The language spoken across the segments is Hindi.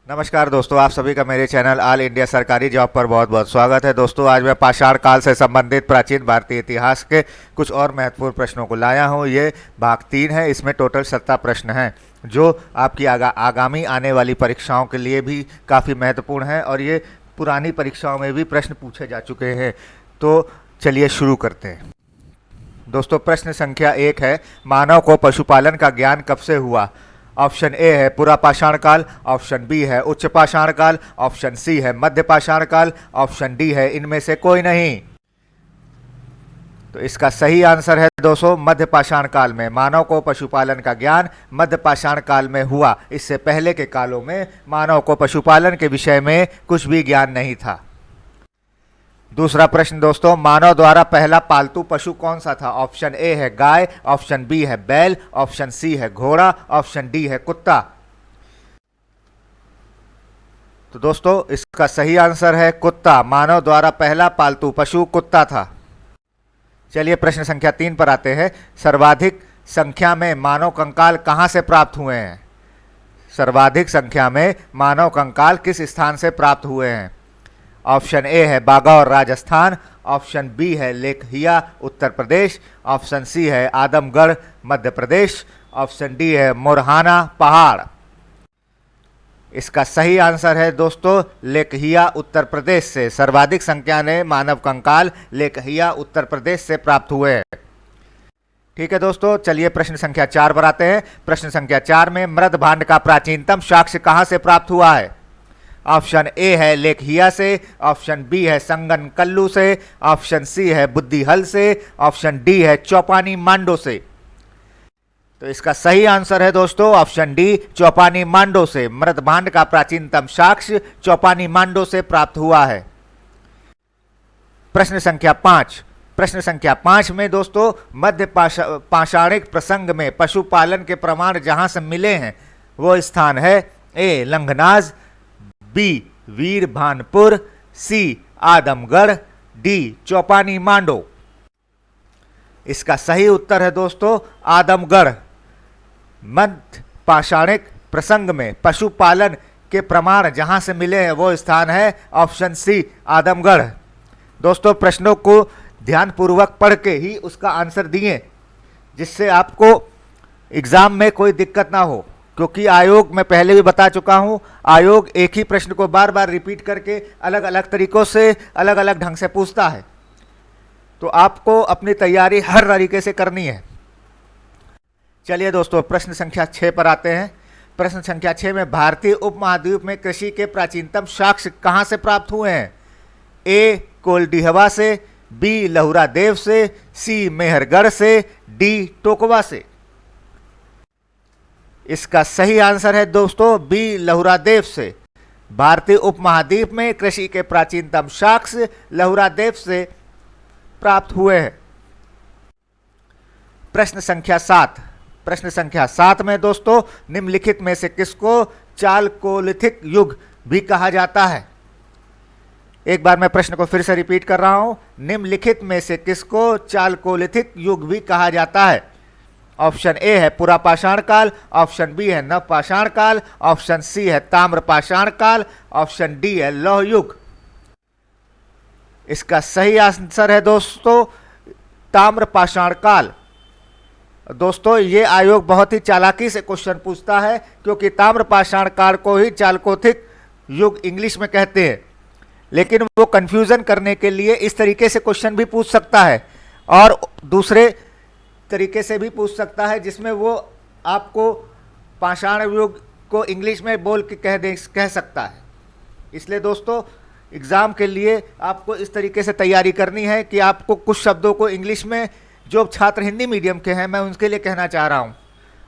नमस्कार दोस्तों, आप सभी का मेरे चैनल ऑल इंडिया सरकारी जॉब पर बहुत बहुत स्वागत है। दोस्तों, आज मैं पाषाण काल से संबंधित प्राचीन भारतीय इतिहास के कुछ और महत्वपूर्ण प्रश्नों को लाया हूं। ये भाग 3 है। इसमें टोटल 17 प्रश्न हैं जो आपकी आगामी आने वाली परीक्षाओं के लिए भी काफ़ी महत्वपूर्ण है और ये पुरानी परीक्षाओं में भी प्रश्न पूछे जा चुके हैं। तो चलिए शुरू करते हैं। दोस्तों, प्रश्न संख्या 1 है, मानव को पशुपालन का ज्ञान कब से हुआ? ऑप्शन ए है पुरा पाषाण काल, ऑप्शन बी है उच्च पाषाण काल, ऑप्शन सी है मध्य पाषाण काल, ऑप्शन डी है इनमें से कोई नहीं। तो इसका सही आंसर है दोस्तों मध्य पाषाण काल में। मानव को पशुपालन का ज्ञान मध्य पाषाण काल में हुआ। इससे पहले के कालों में मानव को पशुपालन के विषय में कुछ भी ज्ञान नहीं था। दूसरा प्रश्न दोस्तों, मानव द्वारा पहला पालतू पशु कौन सा था? ऑप्शन ए है गाय, ऑप्शन बी है बैल, ऑप्शन सी है घोड़ा, ऑप्शन डी है कुत्ता। तो दोस्तों इसका सही आंसर है कुत्ता। मानव द्वारा पहला पालतू पशु कुत्ता था। चलिए प्रश्न संख्या 3 पर आते हैं। सर्वाधिक संख्या में मानव कंकाल कहां से प्राप्त हुए हैं? सर्वाधिक संख्या में मानव कंकाल किस स्थान से प्राप्त हुए हैं? ऑप्शन ए है बागौर राजस्थान, ऑप्शन बी है लेखहिया उत्तर प्रदेश, ऑप्शन सी है आदमगढ़ मध्य प्रदेश, ऑप्शन डी है मोरहाना पहाड़। इसका सही आंसर है दोस्तों लेखहिया उत्तर प्रदेश से। सर्वाधिक संख्या में मानव कंकाल लेखहिया उत्तर प्रदेश से प्राप्त हुए हैं। ठीक है दोस्तों, चलिए प्रश्न संख्या 4 पर आते हैं। प्रश्न संख्या 4 में मृद भांड का प्राचीनतम साक्ष्य कहां से प्राप्त हुआ है? ऑप्शन ए है लेखहिया से, ऑप्शन बी है संगन कल्लू से, ऑप्शन सी है बुद्धिहल से, ऑप्शन डी है चौपानी मांडो से। तो इसका सही आंसर है दोस्तों ऑप्शन डी चौपानी मांडो से। मृदभांड का प्राचीनतम साक्ष्य चौपानी मांडो से प्राप्त हुआ है। प्रश्न संख्या 5। प्रश्न संख्या 5 में दोस्तों मध्य पाषाणिक प्रसंग में पशुपालन के प्रमाण जहां से मिले हैं वो स्थान है ए लंघनाज, बी वीरभानपुर, सी आदमगढ़, डी चौपानी मांडो। इसका सही उत्तर है दोस्तों आदमगढ़। मध्य पाषाणिक प्रसंग में पशुपालन के प्रमाण जहां से मिले हैं वो स्थान है ऑप्शन सी आदमगढ़। दोस्तों प्रश्नों को ध्यानपूर्वक पढ़ के ही उसका आंसर दिए जिससे आपको एग्जाम में कोई दिक्कत ना हो, क्योंकि आयोग मैं पहले भी बता चुका हूं, आयोग एक ही प्रश्न को बार बार रिपीट करके अलग अलग तरीकों से अलग अलग ढंग से पूछता है। तो आपको अपनी तैयारी हर तरीके से करनी है। चलिए दोस्तों प्रश्न संख्या 6 पर आते हैं। प्रश्न संख्या 6 में भारतीय उपमहाद्वीप में कृषि के प्राचीनतम साक्ष्य कहां से प्राप्त हुए हैं? ए कोलडीहवा से, बी लहुरा देव से, सी मेहरगढ़ से, डी टोकवा से। इसका सही आंसर है दोस्तों बी लहुरा देव से। भारतीय उपमहाद्वीप में कृषि के प्राचीनतम साक्ष्य लहुरा देव से प्राप्त हुए हैं। प्रश्न संख्या 7। प्रश्न संख्या 7 में दोस्तों निम्नलिखित में से किसको चालकोलिथिक युग भी कहा जाता है? एक बार मैं प्रश्न को फिर से रिपीट कर रहा हूं। निम्नलिखित में से किसको चालकोलिथिक युग भी कहा जाता है? ऑप्शन ए है पुरा पाषाण काल, ऑप्शन बी है नव पाषाण काल, ऑप्शन सी है ताम्र पाषाण काल, ऑप्शन डी है लौह युग। इसका सही आंसर है दोस्तों ताम्र पाषाण काल। दोस्तों ये आयोग बहुत ही चालाकी से क्वेश्चन पूछता है, क्योंकि ताम्र पाषाण काल को ही चालकोलिथिक युग इंग्लिश में कहते हैं, लेकिन वो कंफ्यूजन करने के लिए इस तरीके से क्वेश्चन भी पूछ सकता है और दूसरे तरीके से भी पूछ सकता है जिसमें वो आपको पाषाण युग को इंग्लिश में बोल के कह सकता है। इसलिए दोस्तों एग्ज़ाम के लिए आपको इस तरीके से तैयारी करनी है कि आपको कुछ शब्दों को इंग्लिश में, जो छात्र हिंदी मीडियम के हैं मैं उनके लिए कहना चाह रहा हूँ,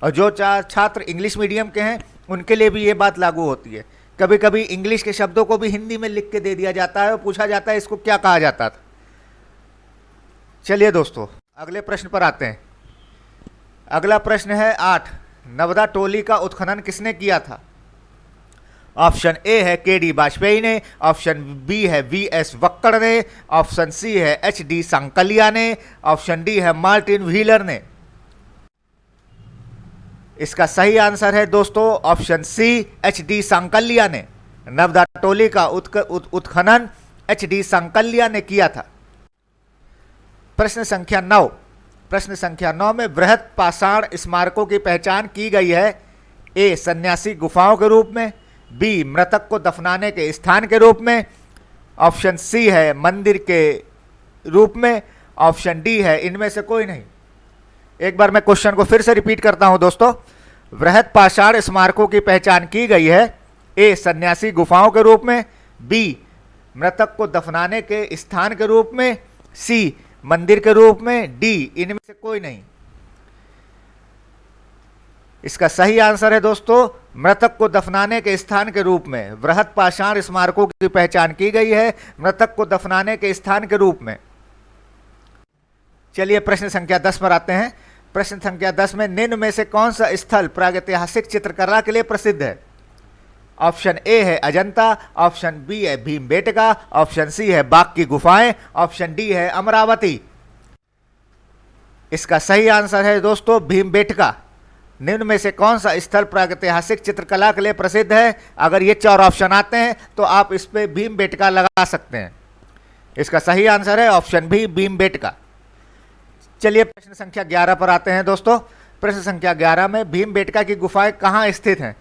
और जो छात्र इंग्लिश मीडियम के हैं उनके लिए भी ये बात लागू होती है। कभी कभी इंग्लिश के शब्दों को भी हिंदी में लिख के दे दिया जाता है और पूछा जाता है इसको क्या कहा जाता था। चलिए दोस्तों अगले प्रश्न पर आते हैं। अगला प्रश्न है 8। नर्मदा टोली का उत्खनन किसने किया था? ऑप्शन ए है के.डी. वाजपेयी ने, ऑप्शन बी है वी.एस. वक्कड़ ने, ऑप्शन सी है एच.डी. सांकलिया ने, ऑप्शन डी है मार्टिन व्हीलर ने। इसका सही आंसर है दोस्तों ऑप्शन सी, एच.डी. सांकल्या ने। नर्मदा टोली का उत्खनन एच.डी. सांकल्या ने किया था। प्रश्न संख्या 9। प्रश्न संख्या 9 में बृहत पाषाण स्मारकों की पहचान की गई है। ए सन्यासी गुफाओं के रूप में, बी मृतक को दफनाने के स्थान के रूप में, ऑप्शन सी है मंदिर के रूप में, ऑप्शन डी है इनमें से कोई नहीं। एक बार मैं क्वेश्चन को फिर से रिपीट करता हूं दोस्तों। बृहत पाषाण स्मारकों की पहचान की गई है। ए सन्यासी गुफाओं के रूप में, बी मृतक को दफनाने के स्थान के रूप में, सी मंदिर के रूप में, डी इनमें से कोई नहीं। इसका सही आंसर है दोस्तों मृतक को दफनाने के स्थान के रूप में। बृहत पाषाण स्मारकों की पहचान की गई है मृतक को दफनाने के स्थान के रूप में। चलिए प्रश्न संख्या 10 पर आते हैं। प्रश्न संख्या 10 में निम्न में से कौन सा स्थल प्रागैतिहासिक चित्रकला के लिए प्रसिद्ध है? ऑप्शन ए है अजंता, ऑप्शन बी है भीमबेटका, ऑप्शन सी है बाघ की गुफाएं, ऑप्शन डी है अमरावती। इसका सही आंसर है दोस्तों भीमबेटका। निम्न में से कौन सा स्थल प्रागैतिहासिक चित्रकला के लिए प्रसिद्ध है? अगर ये 4 ऑप्शन आते हैं तो आप इस पे भीमबेटका लगा सकते हैं। इसका सही आंसर है ऑप्शन बी भीमबेटका। चलिए प्रश्न संख्या 11 पर आते हैं दोस्तों। प्रश्न संख्या 11 में भीमबेटका की गुफाएं कहां स्थित हैं?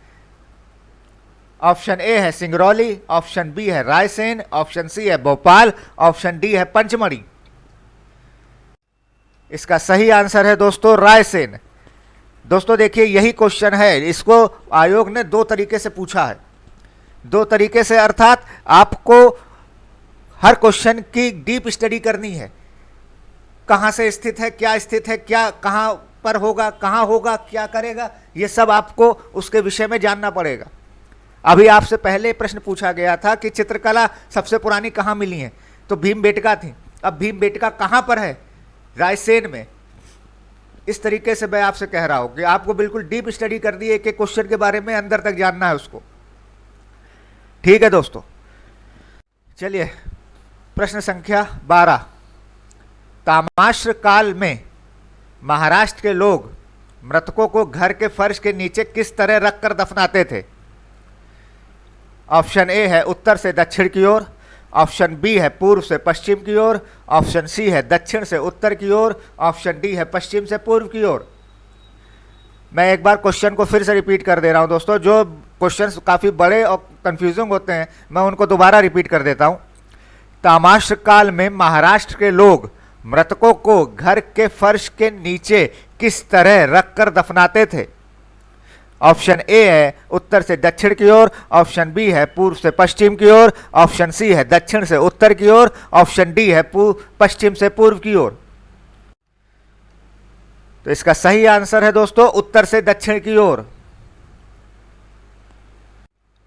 ऑप्शन ए है सिंगरौली, ऑप्शन बी है रायसेन, ऑप्शन सी है भोपाल, ऑप्शन डी है पंचमढ़ी। इसका सही आंसर है दोस्तों रायसेन। दोस्तों देखिए यही क्वेश्चन है, इसको आयोग ने 2 तरीके से पूछा है। 2 तरीके से अर्थात आपको हर क्वेश्चन की डीप स्टडी करनी है। कहां से स्थित है, क्या स्थित है, क्या कहां पर होगा, कहां होगा, क्या करेगा, ये सब आपको उसके विषय में जानना पड़ेगा। अभी आपसे पहले प्रश्न पूछा गया था कि चित्रकला सबसे पुरानी कहां मिली है, तो भीमबेटका थी। अब भीमबेटका कहां पर है? रायसेन में। इस तरीके से मैं आपसे कह रहा हूं कि आपको बिल्कुल डीप स्टडी कर दी है कि क्वेश्चन के बारे में अंदर तक जानना है उसको। ठीक है दोस्तों, चलिए प्रश्न संख्या 12। ताम्रपात्र काल में महाराष्ट्र के लोग मृतकों को घर के फर्श के नीचे किस तरह रखकर दफनाते थे? ऑप्शन ए है उत्तर से दक्षिण की ओर, ऑप्शन बी है पूर्व से पश्चिम की ओर, ऑप्शन सी है दक्षिण से उत्तर की ओर, ऑप्शन डी है पश्चिम से पूर्व की ओर। मैं एक बार क्वेश्चन को फिर से रिपीट कर दे रहा हूं दोस्तों। जो क्वेश्चंस काफ़ी बड़े और कंफ्यूजिंग होते हैं मैं उनको दोबारा रिपीट कर देता हूं। ताम्रपात्र काल में महाराष्ट्र के लोग मृतकों को घर के फर्श के नीचे किस तरह रखकर दफनाते थे? ऑप्शन ए है उत्तर से दक्षिण की ओर, ऑप्शन बी है पूर्व से पश्चिम की ओर, ऑप्शन सी है दक्षिण से उत्तर की ओर, ऑप्शन डी है पश्चिम से पूर्व की ओर। तो इसका सही आंसर है दोस्तों उत्तर से दक्षिण की ओर।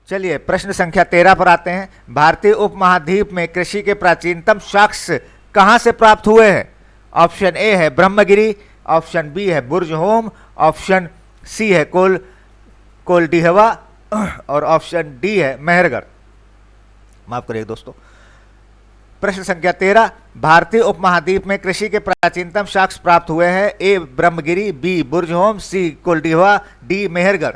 चलिए प्रश्न संख्या 13 पर आते हैं। भारतीय उपमहाद्वीप में कृषि के प्राचीनतम साक्ष्य कहां से प्राप्त हुए हैं? ऑप्शन ए है ब्रह्मगिरी, ऑप्शन बी है बुर्जहोम, ऑप्शन सी है कोल्डिहवा और ऑप्शन डी है मेहरगढ़। माफ करिए दोस्तों। प्रश्न संख्या 13। भारतीय उपमहाद्वीप में कृषि के प्राचीनतम साक्ष्य प्राप्त हुए हैं। ए ब्रह्मगिरी, बी बुर्जहोम, सी कोल्डिहवा, डी मेहरगढ़।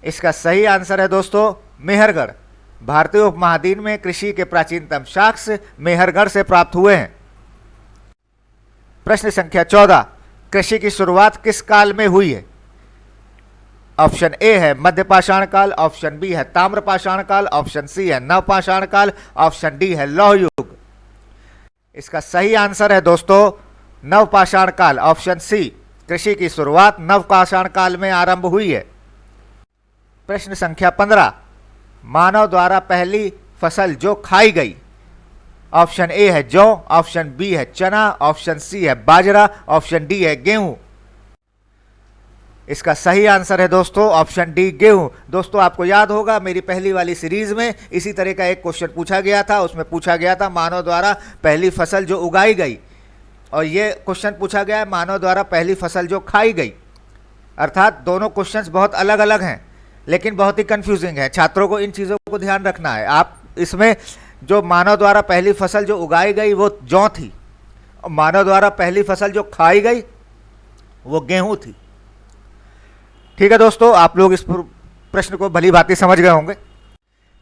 इसका सही आंसर है दोस्तों मेहरगढ़। भारतीय उपमहाद्वीप में कृषि के प्राचीनतम साक्ष्य मेहरगढ़ से प्राप्त हुए हैं। प्रश्न संख्या 14। कृषि की शुरुआत किस काल में हुई है? ऑप्शन ए है मध्य पाषाण काल, ऑप्शन बी है ताम्र पाषाण काल, ऑप्शन सी है नव पाषाण काल, ऑप्शन डी है लौह युग। इसका सही आंसर है दोस्तों नव पाषाण काल, ऑप्शन सी। कृषि की शुरुआत नव पाषाण काल में आरंभ हुई है। प्रश्न संख्या 15। मानव द्वारा पहली फसल जो खाई गई? ऑप्शन ए है जौ, ऑप्शन बी है चना, ऑप्शन सी है बाजरा, ऑप्शन डी है गेहूं। इसका सही आंसर है दोस्तों ऑप्शन डी गेहूं। दोस्तों आपको याद होगा मेरी पहली वाली सीरीज में इसी तरह का एक क्वेश्चन पूछा गया था। उसमें पूछा गया था मानव द्वारा पहली फसल जो उगाई गई, और ये क्वेश्चन पूछा गया है मानव द्वारा पहली फसल जो खाई गई। अर्थात दोनों क्वेश्चंस बहुत अलग अलग हैं लेकिन बहुत ही कंफ्यूजिंग है। छात्रों को इन चीज़ों को ध्यान रखना है। आप इसमें जो मानव द्वारा पहली फसल जो उगाई गई वो जौ थी, और मानव द्वारा पहली फसल जो खाई गई वो गेहूं थी। ठीक है दोस्तों, आप लोग इस प्रश्न को भली भांति समझ गए होंगे।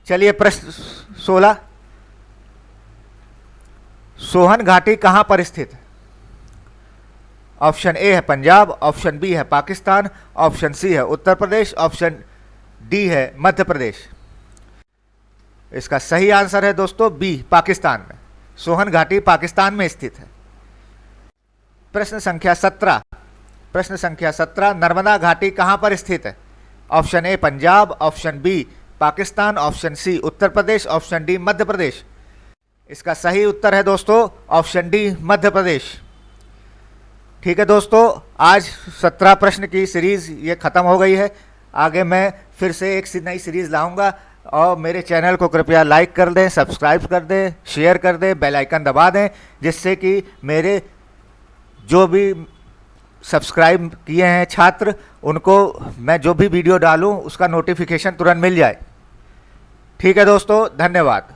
चलिए प्रश्न 16, सोहन घाटी कहां पर स्थित है? ऑप्शन ए है पंजाब, ऑप्शन बी है पाकिस्तान, ऑप्शन सी है उत्तर प्रदेश, ऑप्शन डी है मध्य प्रदेश। इसका सही आंसर है दोस्तों बी, पाकिस्तान में। सोहन घाटी पाकिस्तान में स्थित है। प्रश्न संख्या 17, प्रश्न संख्या 17, नर्मदा घाटी कहां पर स्थित है? Option A Punjab, option B Pakistan, option C Uttar Pradesh, option D Madhya Pradesh. इसका सही उत्तर है दोस्तों ऑप्शन डी, मध्य प्रदेश। ठीक है दोस्तों, आज 17 प्रश्न की सीरीज ये खत्म हो गई है। आगे मैं फिर से एक नई सीरीज लाऊंगा, और मेरे चैनल को कृपया लाइक कर दें, सब्सक्राइब कर दें, शेयर कर दें, बेल आइकन दबा दें, जिससे कि मेरे जो भी सब्सक्राइब किए हैं छात्र, उनको मैं जो भी वीडियो डालूं उसका नोटिफिकेशन तुरंत मिल जाए। ठीक है दोस्तों, धन्यवाद।